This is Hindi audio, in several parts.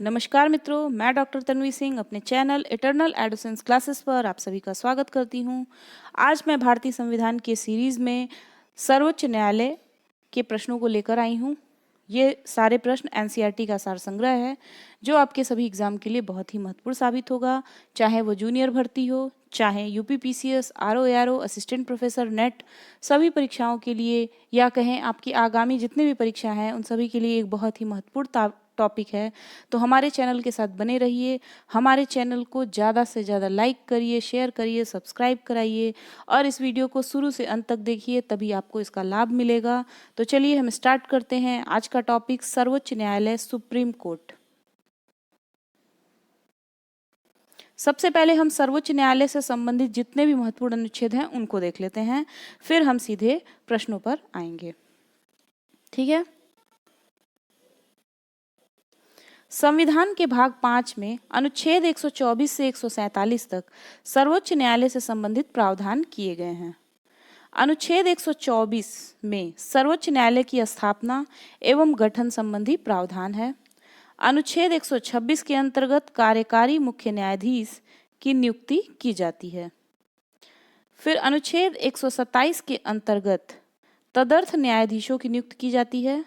नमस्कार मित्रों, मैं डॉक्टर तन्वी सिंह अपने चैनल इटर्नल एडोसेंस क्लासेस पर आप सभी का स्वागत करती हूं। आज मैं भारतीय संविधान के सीरीज में सर्वोच्च न्यायालय के प्रश्नों को लेकर आई हूं। ये सारे प्रश्न एनसीईआरटी का सार संग्रह है जो आपके सभी एग्जाम के लिए बहुत ही महत्वपूर्ण साबित होगा, चाहे वो जूनियर भर्ती हो, चाहे UPPCS, RO, assistant professor, net, सभी परीक्षाओं के लिए, या कहें आपकी आगामी जितने भी परीक्षा हैं उन सभी के लिए एक बहुत ही महत्वपूर्ण टॉपिक है। तो हमारे चैनल के साथ बने रहिए। हमारे चैनल को ज़्यादा से ज़्यादा लाइक करिए, शेयर करिए, सब्सक्राइब कराइए और इस वीडियो को शुरू से अंत तक देखिए, तभी आपको इसका लाभ मिलेगा। तो चलिए हम स्टार्ट करते हैं। आज का टॉपिक सर्वोच्च न्यायालय, सुप्रीम कोर्ट। सबसे पहले हम सर्वोच्च न्यायालय से संबंधित जितने भी महत्वपूर्ण अनुच्छेद हैं उनको देख लेते हैं, फिर हम सीधे प्रश्नों पर आएंगे। ठीक है। संविधान के भाग 5 में अनुच्छेद 124 से 147 तक सर्वोच्च न्यायालय से संबंधित प्रावधान किए गए हैं। अनुच्छेद 124 में सर्वोच्च न्यायालय की स्थापना एवं गठन संबंधी प्रावधान है। अनुच्छेद 126 के अंतर्गत कार्यकारी मुख्य न्यायाधीश की नियुक्ति की जाती है। फिर अनुच्छेद 127 के अंतर्गत तदर्थ न्यायाधीशों की नियुक्ति की जाती है।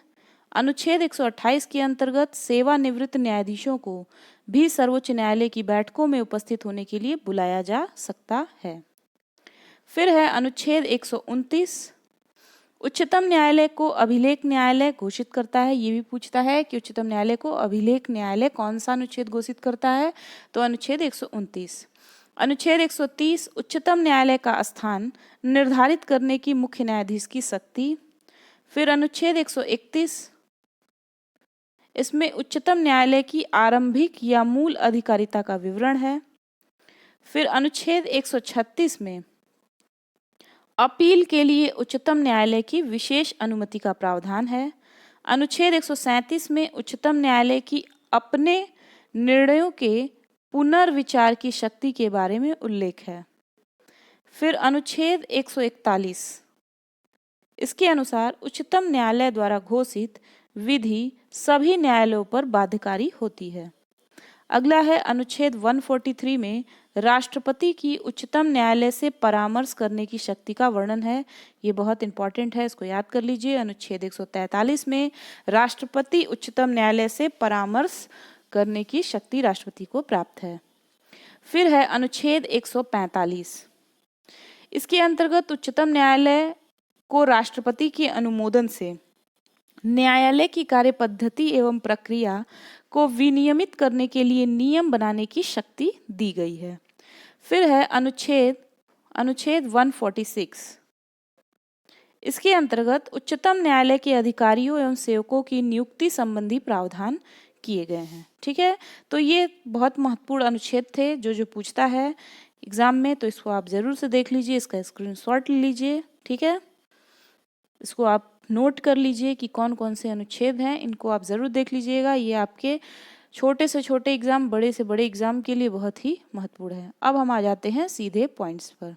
अनुच्छेद 128 के अंतर्गत सेवानिवृत्त न्यायाधीशों को भी सर्वोच्च न्यायालय की बैठकों में उपस्थित होने के लिए बुलाया जा सकता है। फिर है अनुच्छेद 129, उच्चतम न्यायालय को अभिलेख न्यायालय घोषित करता है। ये भी पूछता है कि उच्चतम न्यायालय को अभिलेख न्यायालय कौन सा अनुच्छेद घोषित करता है, तो अनुच्छेद 129। अनुच्छेद 130, उच्चतम न्यायालय का स्थान निर्धारित करने की मुख्य न्यायाधीश की शक्ति। फिर अनुच्छेद 131, इसमें उच्चतम न्यायालय की आरंभिक या मूल अधिकारिता का विवरण है। फिर अनुच्छेद 136 में अपील के लिए उच्चतम न्यायालय की विशेष अनुमति का प्रावधान है। अनुच्छेद 137 में उच्चतम न्यायालय की अपने निर्णयों के पुनर्विचार की शक्ति के बारे में उल्लेख है। फिर अनुच्छेद 141, इसके अनुसार उच्चतम न्यायालय द्वारा घोषित विधि सभी न्यायालयों पर बाध्यकारी होती है। अगला है अनुच्छेद 143 में राष्ट्रपति की उच्चतम न्यायालय से परामर्श करने की शक्ति का वर्णन है। ये बहुत इंपॉर्टेंट है, इसको याद कर लीजिए। अनुच्छेद 143 में राष्ट्रपति उच्चतम न्यायालय से परामर्श करने की शक्ति राष्ट्रपति को प्राप्त है। फिर है अनुच्छेद 145, इसके अंतर्गत उच्चतम न्यायालय को राष्ट्रपति के अनुमोदन से न्यायालय की कार्यपद्धति एवं प्रक्रिया को विनियमित करने के लिए नियम बनाने की शक्ति दी गई है। फिर है अनुच्छेद 146, इसके अंतर्गत उच्चतम न्यायालय के अधिकारियों एवं सेवकों की नियुक्ति संबंधी प्रावधान किए गए हैं। ठीक है, तो ये बहुत महत्वपूर्ण अनुच्छेद थे जो पूछता है एग्जाम में, तो इसको आप जरूर से देख लीजिए, इसका स्क्रीनशॉट ले लीजिए। ठीक है, इसको आप नोट कर लीजिए कि कौन कौन से अनुच्छेद हैं, इनको आप ज़रूर देख लीजिएगा। ये आपके छोटे से छोटे एग्जाम, बड़े से बड़े एग्जाम के लिए बहुत ही महत्वपूर्ण है। अब हम आ जाते हैं सीधे पॉइंट्स पर।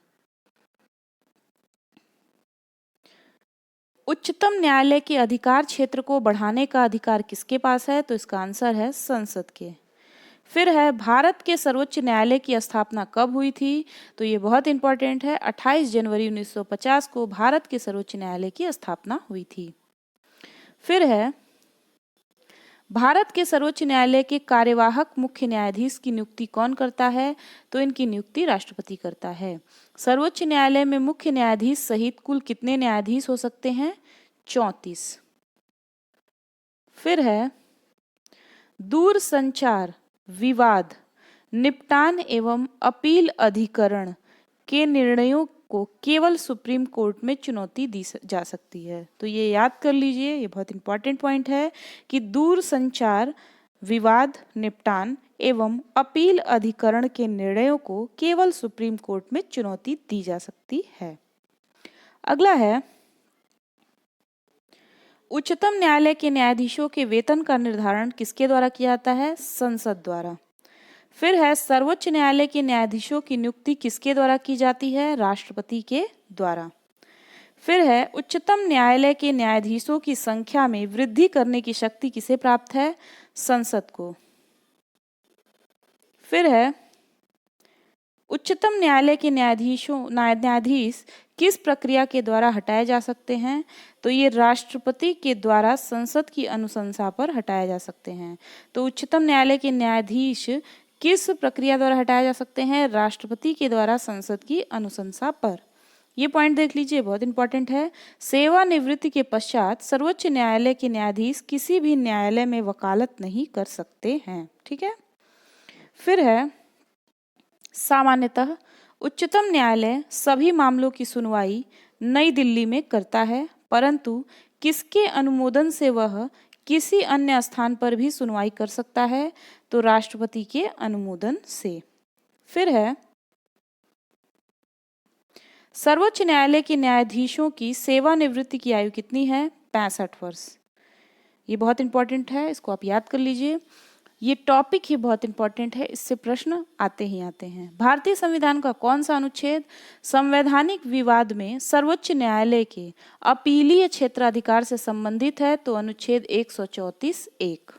उच्चतम न्यायालय के अधिकार क्षेत्र को बढ़ाने का अधिकार किसके पास है, तो इसका आंसर है संसद के। फिर है भारत के सर्वोच्च न्यायालय की स्थापना कब हुई थी, तो ये बहुत इंपॉर्टेंट है। 28 जनवरी 1950 को भारत के सर्वोच्च न्यायालय की स्थापना हुई थी। फिर है भारत के सर्वोच्च न्यायालय के कार्यवाहक मुख्य न्यायाधीश की नियुक्ति कौन करता है, तो इनकी नियुक्ति राष्ट्रपति करता है। सर्वोच्च न्यायालय में मुख्य न्यायाधीश सहित कुल कितने न्यायाधीश हो सकते हैं, 34। फिर है दूरसंचार विवाद निपटान एवं अपील अधिकरण के निर्णयों को केवल सुप्रीम कोर्ट में चुनौती दी जा सकती है। तो ये याद कर लीजिए, ये बहुत इंपॉर्टेंट पॉइंट है कि दूरसंचार विवाद निपटान एवं अपील अधिकरण के निर्णयों को केवल सुप्रीम कोर्ट में चुनौती दी जा सकती है। अगला है उच्चतम न्यायालय के न्यायाधीशों के वेतन का निर्धारण किसके द्वारा किया जाता है, संसद द्वारा। फिर है सर्वोच्च न्यायालय के न्यायाधीशों की नियुक्ति किसके द्वारा की जाती है, राष्ट्रपति के द्वारा। फिर है उच्चतम न्यायालय के न्यायाधीशों की संख्या में वृद्धि करने की शक्ति किसे प्राप्त है, संसद को। फिर है उच्चतम न्यायालय के न्यायाधीश किस प्रक्रिया के द्वारा हटाए जा सकते हैं? तो ये राष्ट्रपति के द्वारा संसद की अनुशंसा पर हटाए जा सकते हैं। तो उच्चतम न्यायालय के न्यायाधीश किस प्रक्रिया द्वारा हटाए जा सकते हैं? राष्ट्रपति के द्वारा संसद की अनुशंसा पर। ये पॉइंट देख लीजिए, बहुत इंपॉर्टेंट है। सेवानिवृत्ति के पश्चात सर्वोच्च न्यायालय के न्यायाधीश किसी भी न्यायालय में वकालत नहीं कर सकते हैं। ठीक है। फिर है सामान्यतः उच्चतम न्यायालय सभी मामलों की सुनवाई नई दिल्ली में करता है, परंतु किसके अनुमोदन से वह किसी अन्य स्थान पर भी सुनवाई कर सकता है? तो राष्ट्रपति के अनुमोदन से। फिर है सर्वोच्च न्यायालय के न्यायाधीशों की सेवानिवृत्ति की आयु कितनी है? 65 वर्ष। ये बहुत इंपॉर्टेंट है, इसको आप याद कर लीजिए। ये टॉपिक ही बहुत इंपॉर्टेंट है, इससे प्रश्न आते ही आते हैं। भारतीय संविधान का कौन सा अनुच्छेद संवैधानिक विवाद में सर्वोच्च न्यायालय के अपीलीय क्षेत्राधिकार से संबंधित है? तो अनुच्छेद 134(1).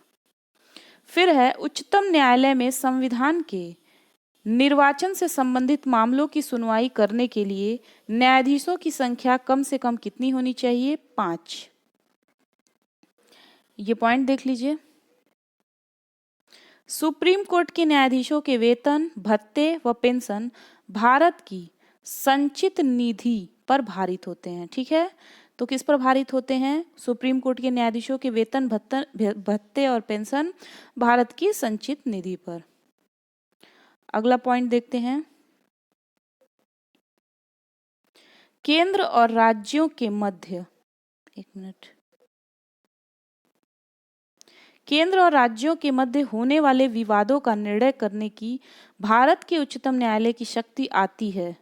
फिर है उच्चतम न्यायालय में संविधान के निर्वाचन से संबंधित मामलों की सुनवाई करने के लिए न्यायाधीशों की संख्या कम से कम कितनी होनी चाहिए? 5। ये पॉइंट देख लीजिए। सुप्रीम कोर्ट के न्यायाधीशों के वेतन, भत्ते व पेंशन भारत की संचित निधि पर भारित होते हैं। ठीक है, तो किस पर भारित होते हैं? सुप्रीम कोर्ट के न्यायाधीशों के वेतन, भत्ते और पेंशन भारत की संचित निधि पर। अगला पॉइंट देखते हैं। केंद्र और राज्यों के मध्य, एक मिनट, केंद्र और राज्यों के मध्य होने वाले विवादों का निर्णय करने की भारत के उच्चतम न्यायालय की शक्ति आती है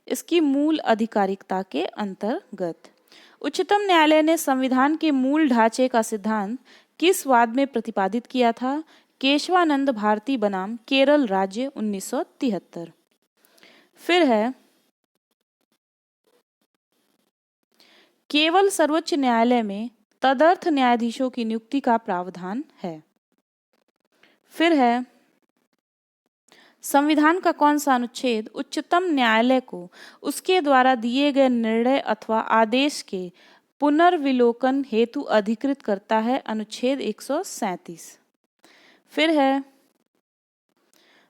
इसकी मूल अधिकारिकता के अंतर्गत। उच्चतम न्यायालय ने संविधान के मूल ढांचे का सिद्धांत किस वाद में प्रतिपादित किया था? केशवानंद भारती बनाम केरल राज्य 1973। फिर है केवल सर्वोच्च न्यायालय में तदर्थ न्यायाधीशों की नियुक्ति का प्रावधान है। फिर है संविधान का कौन सा अनुच्छेद उच्चतम न्यायालय को उसके द्वारा दिए गए निर्णय अथवा आदेश के पुनर्विलोकन हेतु अधिकृत करता है? अनुच्छेद 137। फिर है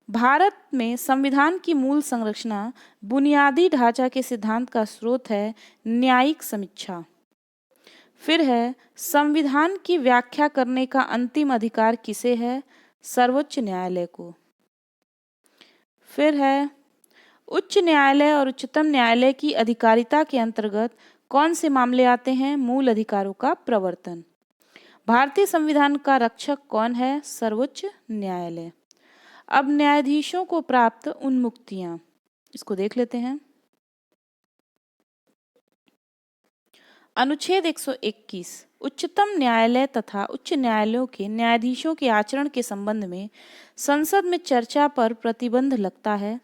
भारत में संविधान की मूल संरचना बुनियादी ढांचा के सिद्धांत का स्रोत है न्यायिक समीक्षा। फिर है संविधान की व्याख्या करने का अंतिम अधिकार किसे है? सर्वोच्च न्यायालय को। फिर है उच्च न्यायालय और उच्चतम न्यायालय की अधिकारिता के अंतर्गत कौन से मामले आते हैं? मूल अधिकारों का प्रवर्तन। भारतीय संविधान का रक्षक कौन है? सर्वोच्च न्यायालय। अब न्यायाधीशों को प्राप्त उन्मुक्तियां, इसको देख लेते हैं। अनुच्छेद 121 उच्चतम न्यायालय तथा उच्च न्यायालयों के न्यायाधीशों के आचरण के संबंध में संसद में चर्चा पर प्रतिबंध लगता है।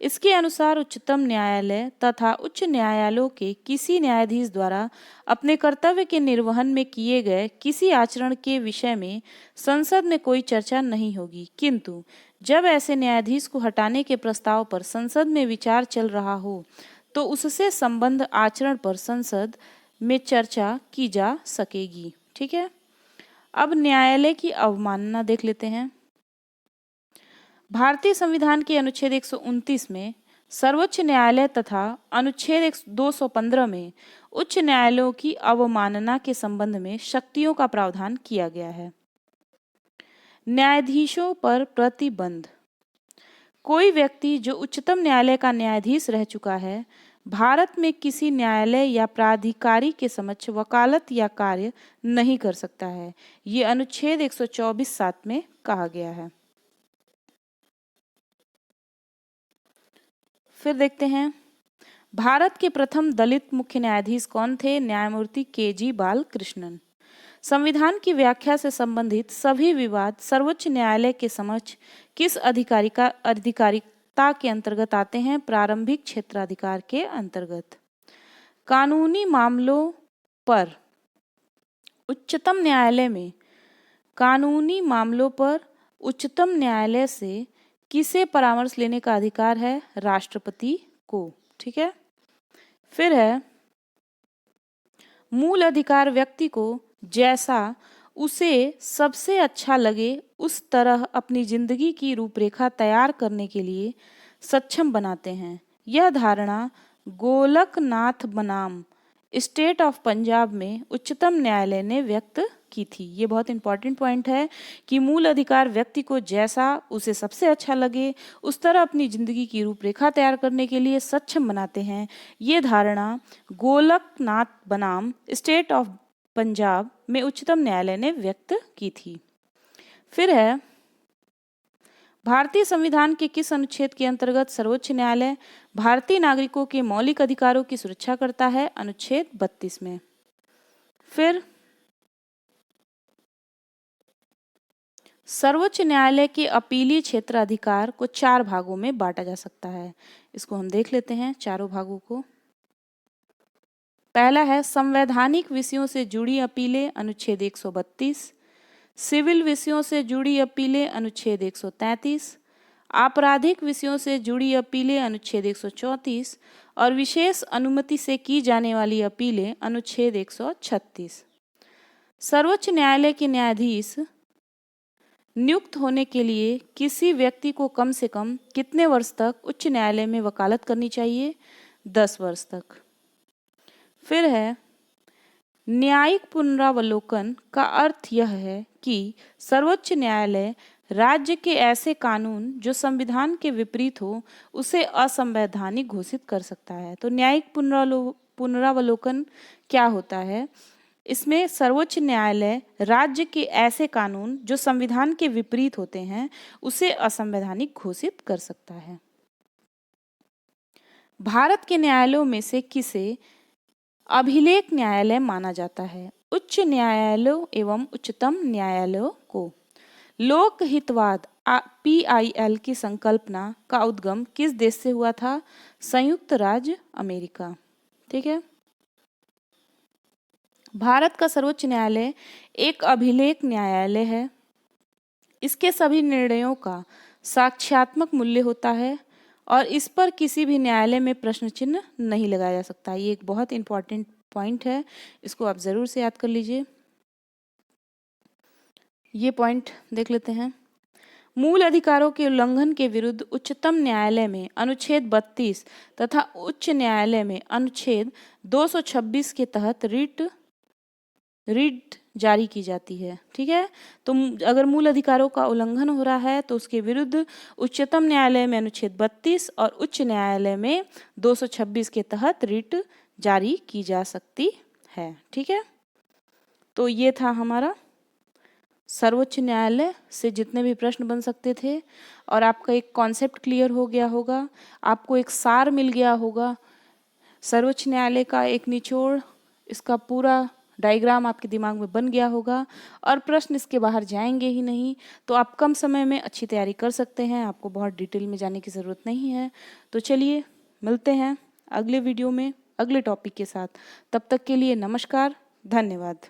इसके अनुसार उच्चतम न्यायालय तथा उच्च न्यायालयों के किसी न्यायाधीश द्वारा अपने कर्तव्य के निर्वहन में किए गए किसी आचरण के विषय में संसद में कोई चर्चा नहीं होगी, किंतु जब ऐसे न्यायाधीश को हटाने के प्रस्ताव पर संसद में विचार चल रहा हो तो उससे संबंध आचरण पर संसद में चर्चा की जा सकेगी। ठीक है, अब न्यायालय की अवमानना देख लेते हैं। भारतीय संविधान के अनुच्छेद 129 में सर्वोच्च न्यायालय तथा अनुच्छेद 215 में उच्च न्यायालयों की अवमानना के संबंध में शक्तियों का प्रावधान किया गया है। न्यायाधीशों पर प्रतिबंध। कोई व्यक्ति जो उच्चतम न्यायालय का न्यायाधीश रह चुका है भारत में किसी न्यायालय या प्राधिकारी के समक्ष वकालत या कार्य नहीं कर सकता है। ये अनुच्छेद 124(7) में कहा गया है। फिर देखते हैं भारत के प्रथम दलित मुख्य न्यायाधीश कौन थे? न्यायमूर्ति के.जी. बालकृष्णन। संविधान की व्याख्या से संबंधित सभी विवाद सर्वोच्च न्यायालय के समक्ष किस अधिकारिता के अंतर्गत आते हैं? प्रारंभिक क्षेत्राधिकार के अंतर्गत। कानूनी मामलों पर उच्चतम न्यायालय में कानूनी मामलों पर उच्चतम न्यायालय से किसे परामर्श लेने का अधिकार है? राष्ट्रपति को। ठीक है। फिर है मूल अधिकार व्यक्ति को जैसा उसे सबसे अच्छा लगे उस तरह अपनी जिंदगी की रूपरेखा तैयार करने के लिए सक्षम बनाते हैं। यह धारणा गोलकनाथ बनाम स्टेट ऑफ पंजाब में उच्चतम न्यायालय ने व्यक्त की थी। ये बहुत इंपॉर्टेंट पॉइंट है कि मूल अधिकार व्यक्ति को जैसा उसे सबसे अच्छा लगे उस तरह अपनी जिंदगी की रूपरेखा तैयार करने के लिए सक्षम बनाते हैं। ये धारणा गोलकनाथ बनाम स्टेट ऑफ पंजाब में उच्चतम न्यायालय ने व्यक्त की थी। फिर है भारतीय संविधान के किस अनुच्छेद के अंतर्गत सर्वोच्च न्यायालय भारतीय नागरिकों के मौलिक अधिकारों की सुरक्षा करता है? अनुच्छेद 32 में। फिर सर्वोच्च न्यायालय के अपीलीय क्षेत्र अधिकार को 4 भागों में बांटा जा सकता है। इसको हम देख लेते हैं चारों भागों को। पहला है संवैधानिक विषयों से जुड़ी अपीलें, अनुच्छेद 132। सिविल विषयों से जुड़ी अपीलें, अनुच्छेद 133। आपराधिक विषयों से जुड़ी अपीलें, अनुच्छेद 134 और विशेष अनुमति से की जाने वाली अपीलें, अनुच्छेद 136। सर्वोच्च न्यायालय के न्यायाधीश नियुक्त होने के लिए किसी व्यक्ति को कम से कम कितने वर्ष तक उच्च न्यायालय में वकालत करनी चाहिए? 10 वर्ष तक। फिर है न्यायिक पुनरावलोकन का अर्थ यह है कि सर्वोच्च न्यायालय राज्य के ऐसे कानून जो संविधान के विपरीत हो उसे असंवैधानिक घोषित कर सकता है। तो न्यायिक पुनरावलोकन क्या होता है? इसमें सर्वोच्च न्यायालय राज्य के ऐसे कानून जो संविधान के विपरीत होते हैं उसे असंवैधानिक घोषित कर सकता है। भारत के न्यायालयों में से किसे अभिलेख न्यायालय माना जाता है? उच्च न्यायालयों एवं उच्चतम न्यायालयों को। लोकहितवाद PIL की संकल्पना का उद्गम किस देश से हुआ था? संयुक्त राज्य अमेरिका। ठीक है। भारत का सर्वोच्च न्यायालय एक अभिलेख न्यायालय है। इसके सभी निर्णयों का साक्ष्यात्मक मूल्य होता है और इस पर किसी भी न्यायालय में प्रश्न चिन्ह नहीं लगाया जा सकता। ये एक बहुत इंपॉर्टेंट पॉइंट है, इसको आप जरूर से याद कर लीजिए। ये पॉइंट देख लेते हैं। मूल अधिकारों के उल्लंघन के विरुद्ध उच्चतम न्यायालय में अनुच्छेद 32 तथा उच्च न्यायालय में अनुच्छेद 226 के तहत रिट जारी की जाती है। ठीक है। तो अगर मूल अधिकारों का उल्लंघन हो रहा है तो उसके विरुद्ध उच्चतम न्यायालय में अनुच्छेद 32 और उच्च न्यायालय में 226 के तहत रिट जारी की जा सकती है। ठीक है। तो ये था हमारा सर्वोच्च न्यायालय से जितने भी प्रश्न बन सकते थे और आपका एक कॉन्सेप्ट क्लियर हो गया होगा, आपको एक सार मिल गया होगा। सर्वोच्च न्यायालय का एक निचोड़, इसका पूरा डायग्राम आपके दिमाग में बन गया होगा और प्रश्न इसके बाहर जाएंगे ही नहीं। तो आप कम समय में अच्छी तैयारी कर सकते हैं, आपको बहुत डिटेल में जाने की ज़रूरत नहीं है। तो चलिए मिलते हैं अगले वीडियो में अगले टॉपिक के साथ। तब तक के लिए नमस्कार, धन्यवाद।